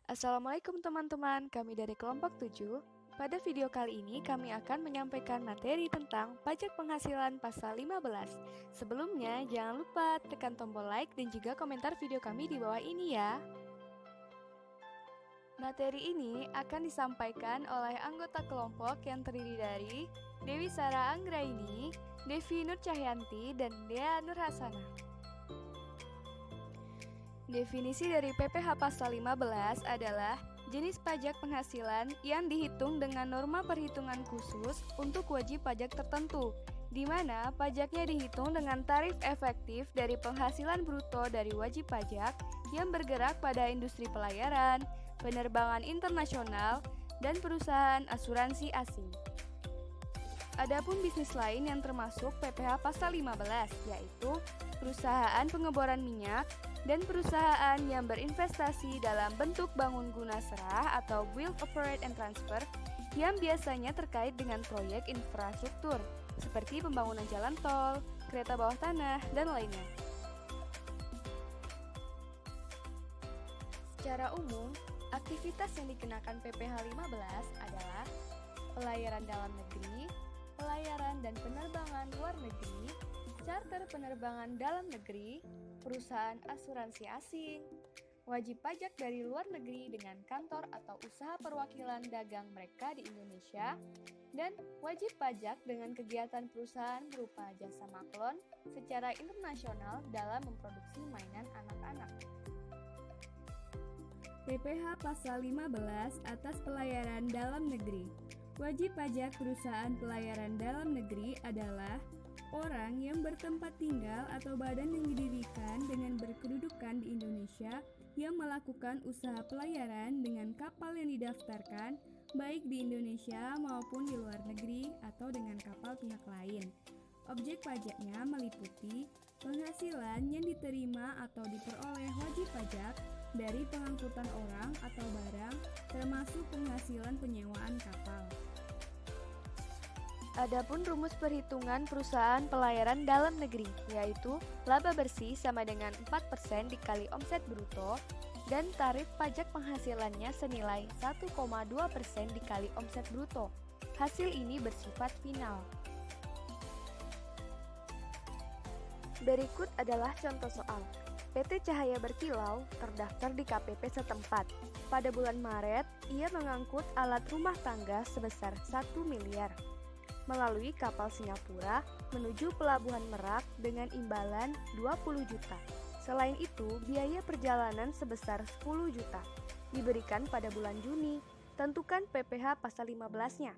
Assalamualaikum teman-teman, kami dari kelompok 7. Pada video kali ini kami akan menyampaikan materi tentang pajak penghasilan pasal 15. Sebelumnya, jangan lupa tekan tombol like dan juga komentar video kami di bawah ini ya. Materi ini akan disampaikan oleh anggota kelompok yang terdiri dari Dewi Sara Anggraini, Devi Nur Cahyanti, dan Dea Nur Hasanah. Definisi dari PPh pasal 15 adalah jenis pajak penghasilan yang dihitung dengan norma perhitungan khusus untuk wajib pajak tertentu, di mana pajaknya dihitung dengan tarif efektif dari penghasilan bruto dari wajib pajak yang bergerak pada industri pelayaran, penerbangan internasional, dan perusahaan asuransi asing. Adapun bisnis lain yang termasuk PPh pasal 15, yaitu perusahaan pengeboran minyak, dan perusahaan yang berinvestasi dalam bentuk bangun guna serah atau build, operate, and transfer yang biasanya terkait dengan proyek infrastruktur seperti pembangunan jalan tol, kereta bawah tanah, dan lainnya. Secara umum, aktivitas yang dikenakan PPh 15 adalah pelayaran dalam negeri, pelayaran dan penerbangan luar negeri, charter penerbangan dalam negeri, perusahaan asuransi asing, wajib pajak dari luar negeri dengan kantor atau usaha perwakilan dagang mereka di Indonesia, dan wajib pajak dengan kegiatan perusahaan berupa jasa maklon secara internasional dalam memproduksi mainan anak-anak. PPh pasal 15 atas pelayaran dalam negeri. Wajib pajak perusahaan pelayaran dalam negeri adalah orang yang bertempat tinggal atau badan yang didirikan dengan berkedudukan di Indonesia yang melakukan usaha pelayaran dengan kapal yang didaftarkan baik di Indonesia maupun di luar negeri atau dengan kapal pihak lain. Objek pajaknya meliputi penghasilan yang diterima atau diperoleh wajib pajak dari pengangkutan orang atau barang, termasuk penghasilan penyewaan kapal. Adapun rumus perhitungan perusahaan pelayaran dalam negeri, yaitu laba bersih sama dengan 4% dikali omset bruto, dan tarif pajak penghasilannya senilai 1,2% dikali omset bruto. Hasil ini bersifat final. Berikut adalah contoh soal. PT Cahaya Berkilau terdaftar di KPP setempat. Pada bulan Maret, ia mengangkut alat rumah tangga sebesar 1 miliar. Melalui kapal Singapura menuju Pelabuhan Merak dengan imbalan 20 juta. Selain itu, biaya perjalanan sebesar 10 juta diberikan pada bulan Juni. Tentukan PPh pasal 15-nya.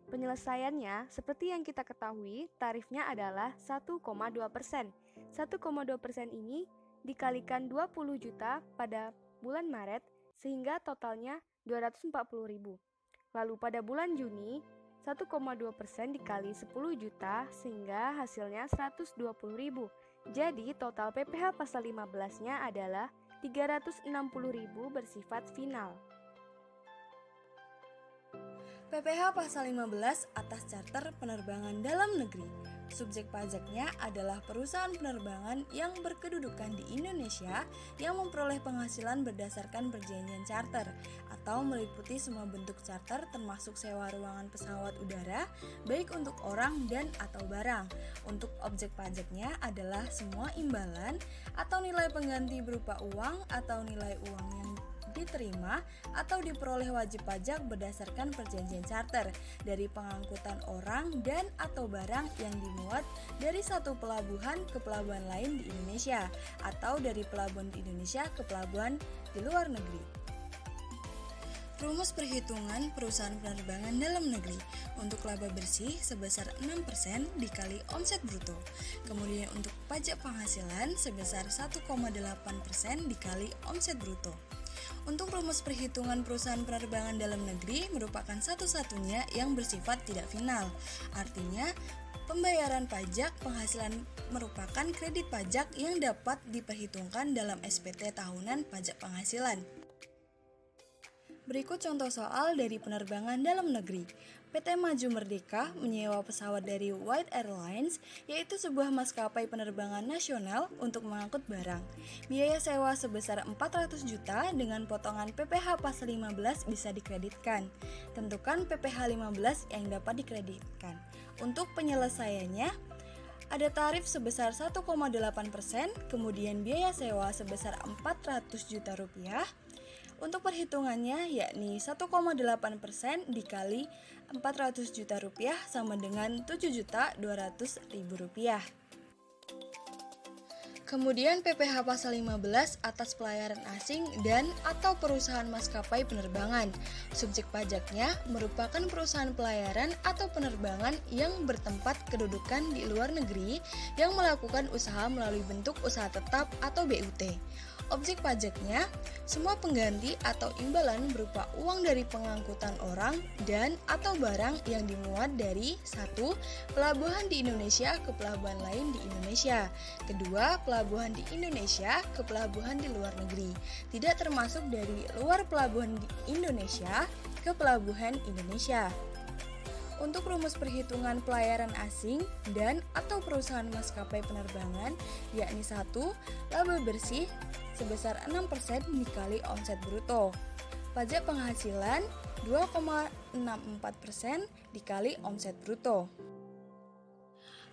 Penyelesaiannya, seperti yang kita ketahui, tarifnya adalah 1,2%. 1,2% ini dikalikan 20 juta pada bulan Maret sehingga totalnya 240.000. Lalu pada bulan Juni 1,2% dikali 10 juta sehingga hasilnya 120.000. Jadi total PPh pasal 15-nya adalah 360.000 bersifat final. PPh pasal 15 atas charter penerbangan dalam negeri. Subjek pajaknya adalah perusahaan penerbangan yang berkedudukan di Indonesia yang memperoleh penghasilan berdasarkan perjanjian charter atau meliputi semua bentuk charter termasuk sewa ruangan pesawat udara baik untuk orang dan atau barang. Untuk objek pajaknya adalah semua imbalan atau nilai pengganti berupa uang atau nilai uang yang diterima atau diperoleh wajib pajak berdasarkan perjanjian charter dari pengangkutan orang dan atau barang yang dimuat dari satu pelabuhan ke pelabuhan lain di Indonesia atau dari pelabuhan di Indonesia ke pelabuhan di luar negeri. Rumus perhitungan perusahaan penerbangan dalam negeri untuk laba bersih sebesar 6% dikali omset bruto. Kemudian untuk pajak penghasilan sebesar 1,8% dikali omset bruto. Untuk rumus perhitungan perusahaan penerbangan dalam negeri merupakan satu-satunya yang bersifat tidak final. Artinya, pembayaran pajak penghasilan merupakan kredit pajak yang dapat diperhitungkan dalam SPT tahunan pajak penghasilan. Berikut contoh soal dari penerbangan dalam negeri. PT Maju Merdeka menyewa pesawat dari White Airlines, yaitu sebuah maskapai penerbangan nasional untuk mengangkut barang. Biaya sewa sebesar 400 juta dengan potongan PPh pasal 15 bisa dikreditkan. Tentukan PPh 15 yang dapat dikreditkan. Untuk penyelesaiannya, ada tarif sebesar 1,8%, kemudian biaya sewa sebesar 400 juta rupiah. Untuk perhitungannya yakni 1,8% dikali 400 juta rupiah sama dengan 7.200.000 rupiah. Kemudian PPh pasal 15 atas pelayaran asing dan atau perusahaan maskapai penerbangan. Subjek pajaknya merupakan perusahaan pelayaran atau penerbangan yang bertempat kedudukan di luar negeri yang melakukan usaha melalui bentuk usaha tetap atau BUT. Objek pajaknya, semua pengganti atau imbalan berupa uang dari pengangkutan orang dan atau barang yang dimuat dari 1. Pelabuhan di Indonesia ke pelabuhan lain di Indonesia. 2. Pelabuhan di Indonesia ke pelabuhan di luar negeri. Tidak termasuk dari luar pelabuhan di Indonesia ke pelabuhan Indonesia. Untuk rumus perhitungan pelayaran asing dan atau perusahaan maskapai penerbangan yakni 1. Laba bersih sebesar 6% dikali omset bruto. Pajak penghasilan 2,64% dikali omset bruto.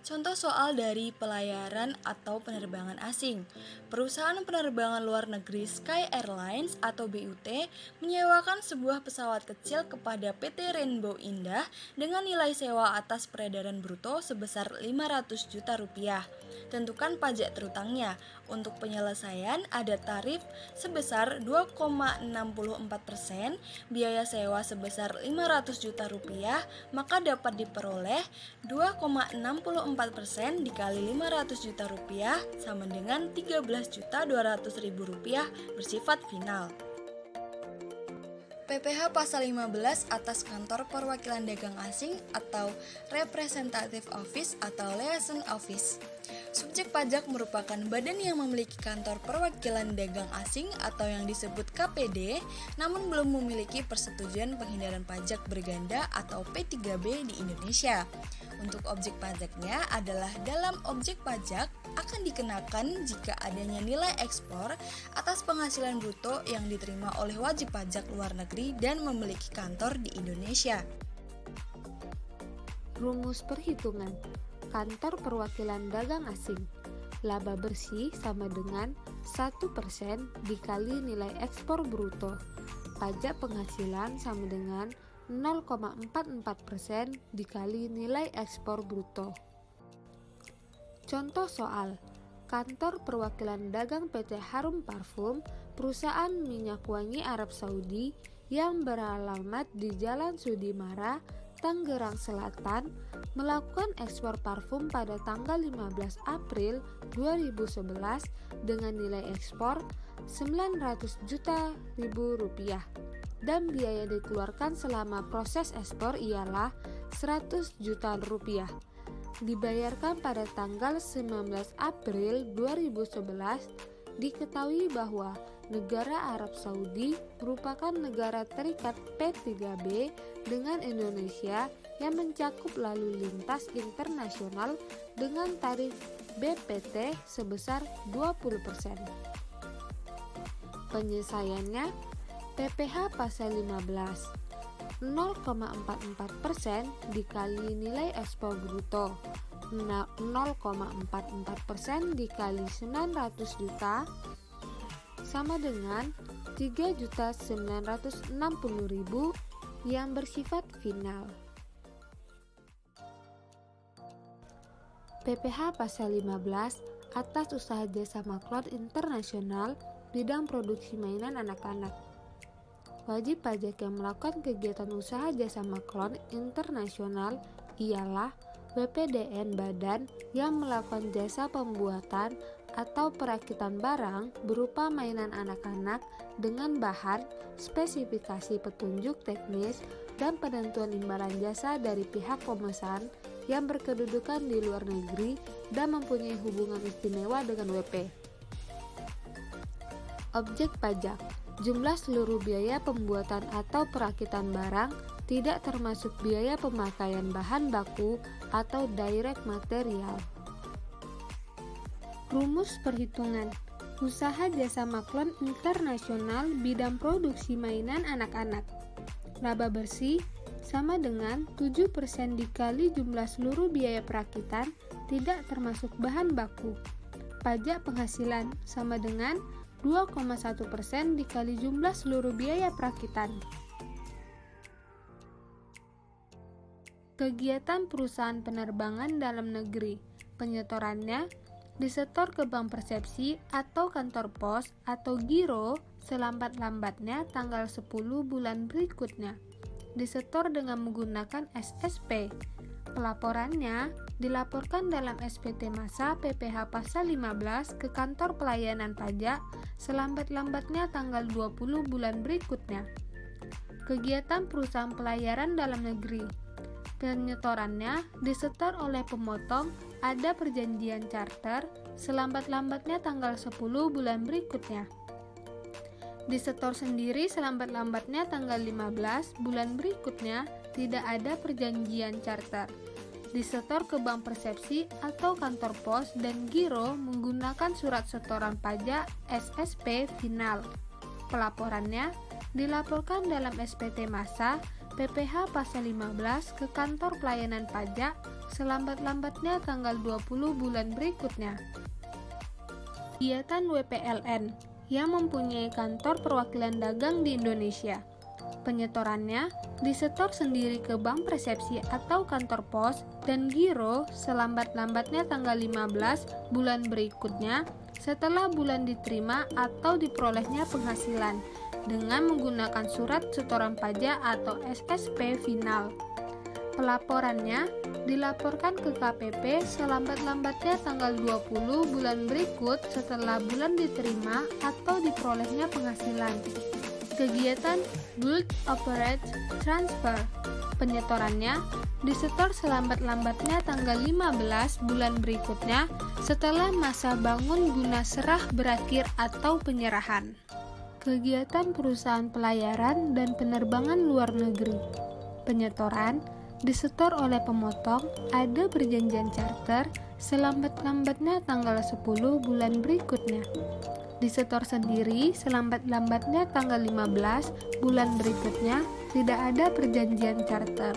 Contoh soal dari pelayaran atau penerbangan asing. Perusahaan penerbangan luar negeri Sky Airlines atau BUT menyewakan sebuah pesawat kecil kepada PT Rainbow Indah dengan nilai sewa atas peredaran bruto sebesar 500 juta rupiah. Tentukan pajak terutangnya. Untuk penyelesaian ada tarif sebesar 2,64%, biaya sewa sebesar 500 juta rupiah, maka dapat diperoleh 2,64% dikali 500 juta rupiah sama dengan 13.200.000 rupiah bersifat final. PPh pasal 15 atas kantor perwakilan dagang asing atau Representative Office atau Liaison Office. Subjek pajak merupakan badan yang memiliki kantor perwakilan dagang asing atau yang disebut KPD, namun belum memiliki persetujuan penghindaran pajak berganda atau P3B di Indonesia. Untuk objek pajaknya adalah dalam objek pajak akan dikenakan jika adanya nilai ekspor atas penghasilan bruto yang diterima oleh wajib pajak luar negeri dan memiliki kantor di Indonesia. Rumus perhitungan kantor perwakilan dagang asing. Laba bersih sama dengan 1% dikali nilai ekspor bruto. Pajak penghasilan sama dengan 0,44% dikali nilai ekspor bruto. Contoh soal, kantor perwakilan dagang PT Harum Parfum, perusahaan minyak wangi Arab Saudi yang beralamat di Jalan Sudimara, Tangerang Selatan, melakukan ekspor parfum pada tanggal 15 April 2011 dengan nilai ekspor 900 juta rupiah dan biaya dikeluarkan selama proses ekspor ialah 100 juta rupiah. Dibayarkan pada tanggal 19 April 2011. Diketahui bahwa negara Arab Saudi merupakan negara terikat P3B dengan Indonesia yang mencakup lalu lintas internasional dengan tarif BPT sebesar 20%. Penyelesaiannya, PPh pasal 15 0,44% dikali nilai ekspor bruto, 0,44% dikali 900 juta sama dengan 3.960.000 yang bersifat final. PPh pasal 15 atas usaha jasa maklot internasional bidang produksi mainan anak-anak. Wajib pajak yang melakukan kegiatan usaha jasa maklon internasional ialah BPDN badan yang melakukan jasa pembuatan atau perakitan barang berupa mainan anak-anak dengan bahan, spesifikasi petunjuk teknis, dan penentuan imbalan jasa dari pihak pemesan yang berkedudukan di luar negeri dan mempunyai hubungan istimewa dengan WP. Objek pajak, jumlah seluruh biaya pembuatan atau perakitan barang tidak termasuk biaya pemakaian bahan baku atau direct material. Rumus perhitungan usaha jasa Maklon Internasional bidang produksi mainan anak-anak. Laba bersih sama dengan 7% dikali jumlah seluruh biaya perakitan tidak termasuk bahan baku. Pajak penghasilan sama dengan 2,1% dikali jumlah seluruh biaya perakitan. Kegiatan perusahaan penerbangan dalam negeri, penyetorannya disetor ke bank persepsi atau kantor pos atau giro selambat-lambatnya tanggal 10 bulan berikutnya. Disetor dengan menggunakan SSP. Pelaporannya dilaporkan dalam SPT Masa PPh Pasal 15 ke kantor pelayanan pajak selambat-lambatnya tanggal 20 bulan berikutnya. Kegiatan perusahaan pelayaran dalam negeri. Penyetorannya disetor oleh pemotong ada perjanjian charter selambat-lambatnya tanggal 10 bulan berikutnya. Disetor sendiri selambat-lambatnya tanggal 15 bulan berikutnya tidak ada perjanjian charter. Disetor ke bank persepsi atau kantor pos dan giro menggunakan surat setoran pajak SSP final. Pelaporannya dilaporkan dalam SPT Masa PPh Pasal 15 ke kantor pelayanan pajak selambat-lambatnya tanggal 20 bulan berikutnya. Kegiatan WPLN yang mempunyai kantor perwakilan dagang di Indonesia. Penyetorannya disetor sendiri ke bank persepsi atau kantor pos dan giro selambat-lambatnya tanggal 15 bulan berikutnya setelah bulan diterima atau diperolehnya penghasilan dengan menggunakan surat setoran pajak atau SSP final. Pelaporannya dilaporkan ke KPP selambat-lambatnya tanggal 20 bulan berikut setelah bulan diterima atau diperolehnya penghasilan. Kegiatan Build, Operate, Transfer. Penyetorannya disetor selambat-lambatnya tanggal 15 bulan berikutnya setelah masa bangun guna serah berakhir atau penyerahan. Kegiatan perusahaan pelayaran dan penerbangan luar negeri. Penyetoran disetor oleh pemotong ada perjanjian charter selambat-lambatnya tanggal 10 bulan berikutnya. Disetor sendiri selambat-lambatnya tanggal 15 bulan berikutnya tidak ada perjanjian charter.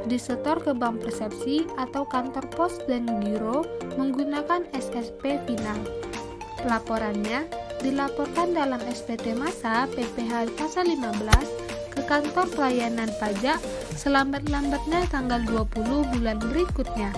Disetor ke bank persepsi atau kantor pos dan giro menggunakan SSP final. Pelaporannya dilaporkan dalam SPT Masa PPh Pasal 15 ke kantor pelayanan pajak selambat-lambatnya tanggal 20 bulan berikutnya.